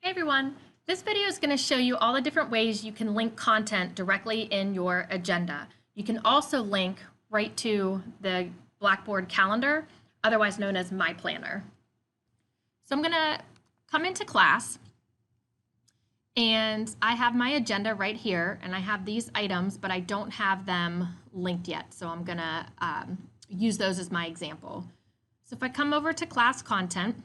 Hey everyone, this video is going to show you all the different ways you can link content directly in your agenda. You can also link right to the Blackboard calendar, otherwise known as My Planner. So I'm going to come into class and I have my agenda right here and I have these items, but I don't have them linked yet. So I'm going to use those as my example. So if I come over to class content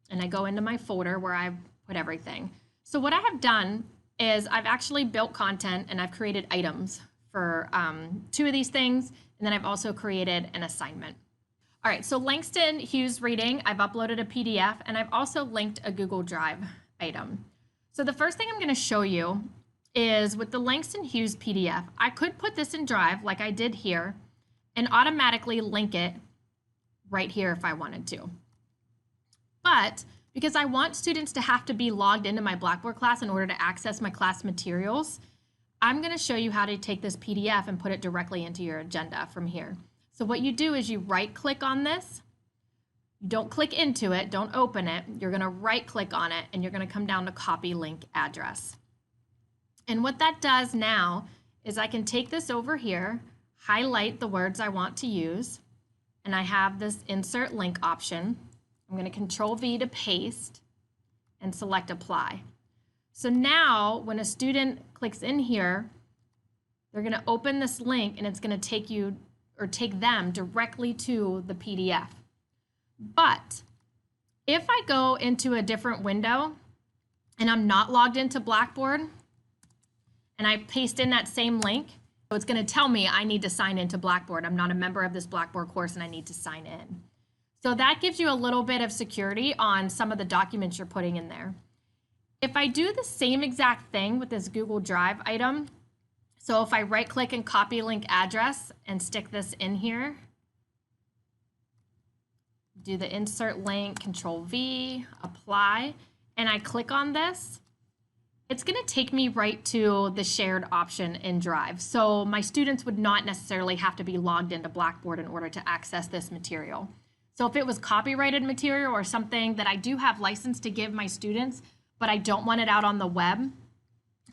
and I go into my folder where I put everything. So what I have done is I've actually built content and I've created items for two of these things, and then I've also created an assignment. All right, so Langston Hughes reading, I've uploaded a PDF and I've also linked a Google Drive item. So the first thing I'm going to show you is with the Langston Hughes PDF, I could put this in Drive like I did here and automatically link it right here if I wanted to. But because I want students to have to be logged into my Blackboard class in order to access my class materials, I'm going to show you how to take this PDF and put it directly into your agenda from here. So what you do is you right-click on this. You don't click into it, don't open it. You're going to right-click on it and you're going to come down to Copy Link Address. And what that does now is I can take this over here, highlight the words I want to use, and I have this Insert Link option. I'm going to Control V to paste and select Apply. So now when a student clicks in here, they're going to open this link and it's going to take you or take them directly to the PDF. But if I go into a different window and I'm not logged into Blackboard and I paste in that same link, so it's going to tell me I need to sign into Blackboard. I'm not a member of this Blackboard course and I need to sign in. So that gives you a little bit of security on some of the documents you're putting in there. If I do the same exact thing with this Google Drive item, so if I right-click and copy link address and stick this in here, do the insert link, Control V, apply, and I click on this, it's going to take me right to the shared option in Drive. So my students would not necessarily have to be logged into Blackboard in order to access this material. So if it was copyrighted material or something that I do have license to give my students, but I don't want it out on the web,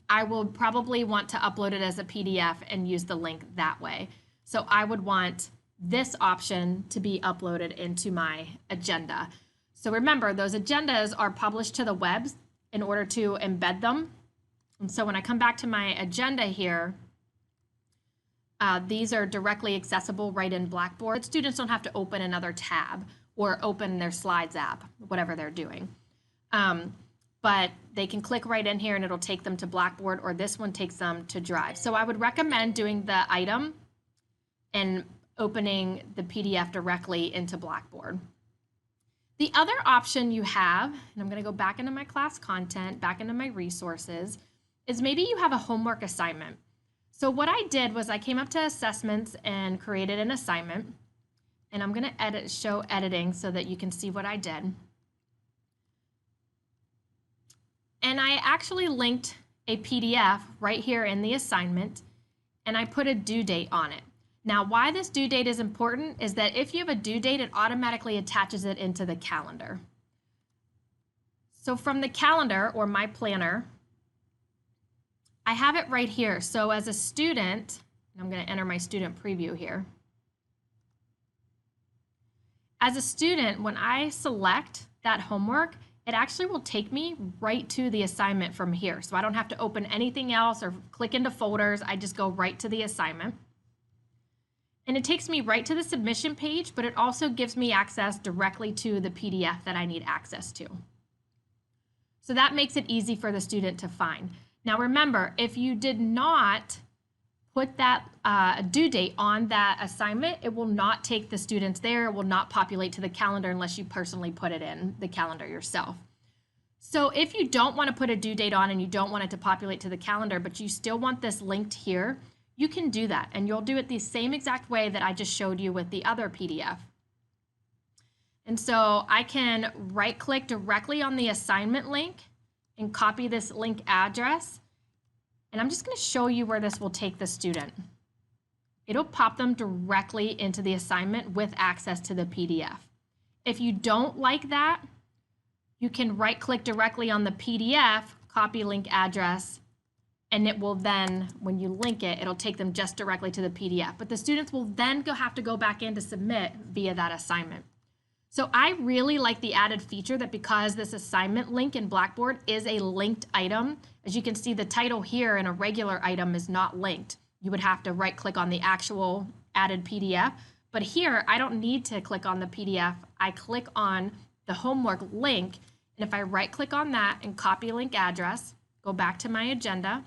I will probably want to upload it as a PDF and use the link that way. So I would want this option to be uploaded into my agenda. So remember, those agendas are published to the web in order to embed them. And so when I come back to my agenda here, these are directly accessible right in Blackboard. Students don't have to open another tab or open their slides app, whatever they're doing. But they can click right in here and it'll take them to Blackboard, or this one takes them to Drive. So I would recommend doing the item and opening the PDF directly into Blackboard. The other option you have, and I'm going to go back into my class content, back into my resources, is maybe you have a homework assignment. So what I did was I came up to assessments and created an assignment, and I'm going to show editing so that you can see what I did. And I actually linked a PDF right here in the assignment, and I put a due date on it. Now, why this due date is important is that if you have a due date, it automatically attaches it into the calendar. So from the calendar or my planner, I have it right here. So as a student, and I'm going to enter my student preview here. As a student, when I select that homework, it actually will take me right to the assignment from here. So I don't have to open anything else or click into folders. I just go right to the assignment. And it takes me right to the submission page, but it also gives me access directly to the PDF that I need access to. So that makes it easy for the student to find. Now remember, if you did not put that due date on that assignment, it will not take the students there. It will not populate to the calendar unless you personally put it in the calendar yourself. So if you don't want to put a due date on and you don't want it to populate to the calendar, but you still want this linked here, you can do that. And you'll do it the same exact way that I just showed you with the other PDF. And so I can right-click directly on the assignment link and copy this link address. And I'm just going to show you where this will take the student. It'll pop them directly into the assignment with access to the PDF. If you don't like that, you can right-click directly on the PDF, copy link address, and it will then, when you link it, it'll take them just directly to the PDF. But the students will then have to go back in to submit via that assignment. So I really like the added feature that because this assignment link in Blackboard is a linked item, as you can see, the title here in a regular item is not linked. You would have to right-click on the actual added PDF. But here, I don't need to click on the PDF. I click on the homework link, and if I right-click on that and copy link address, go back to my agenda,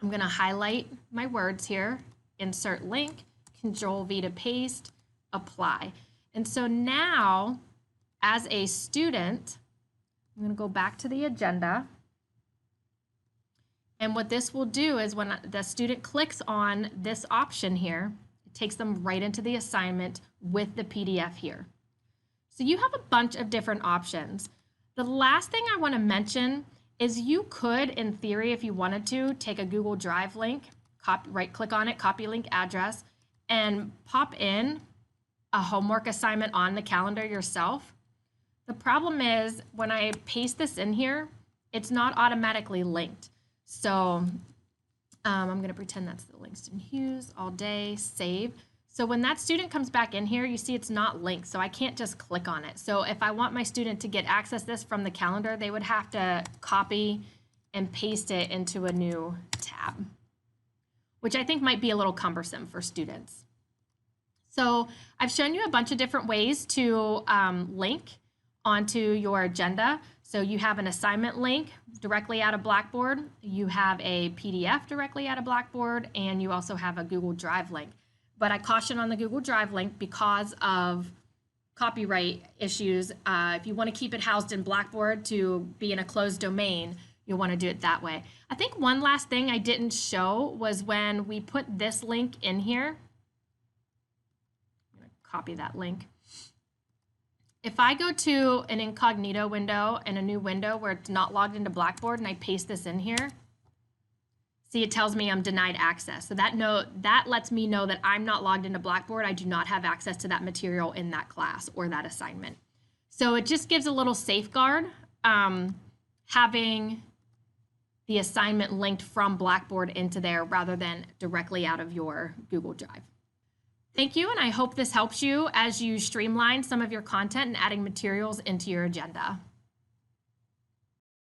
I'm going to highlight my words here, insert link, Control-V to paste, apply. And so now, as a student, I'm going to go back to the agenda. And what this will do is when the student clicks on this option here, it takes them right into the assignment with the PDF here. So you have a bunch of different options. The last thing I want to mention is you could, in theory, if you wanted to, take a Google Drive link, right-click on it, copy link address, and pop in a homework assignment on the calendar yourself. The problem is when I paste this in here, it's not automatically linked. So I'm going to pretend that's the Langston Hughes all day, save. So when that student comes back in here, you see it's not linked, so I can't just click on it. So if I want my student to get access to this from the calendar, they would have to copy and paste it into a new tab, which I think might be a little cumbersome for students. So I've shown you a bunch of different ways to link onto your agenda. So you have an assignment link directly out of Blackboard, you have a PDF directly out of Blackboard, and you also have a Google Drive link. But I caution on the Google Drive link because of copyright issues. If you want to keep it housed in Blackboard to be in a closed domain, you'll want to do it that way. I think one last thing I didn't show was when we put this link in here. I'm going to copy that link. If I go to an incognito window and a new window where it's not logged into Blackboard and I paste this in here, see, it tells me I'm denied access. So that lets me know that I'm not logged into Blackboard. I do not have access to that material in that class or that assignment. So it just gives a little safeguard having the assignment linked from Blackboard into there rather than directly out of your Google Drive. Thank you, and I hope this helps you as you streamline some of your content and adding materials into your agenda.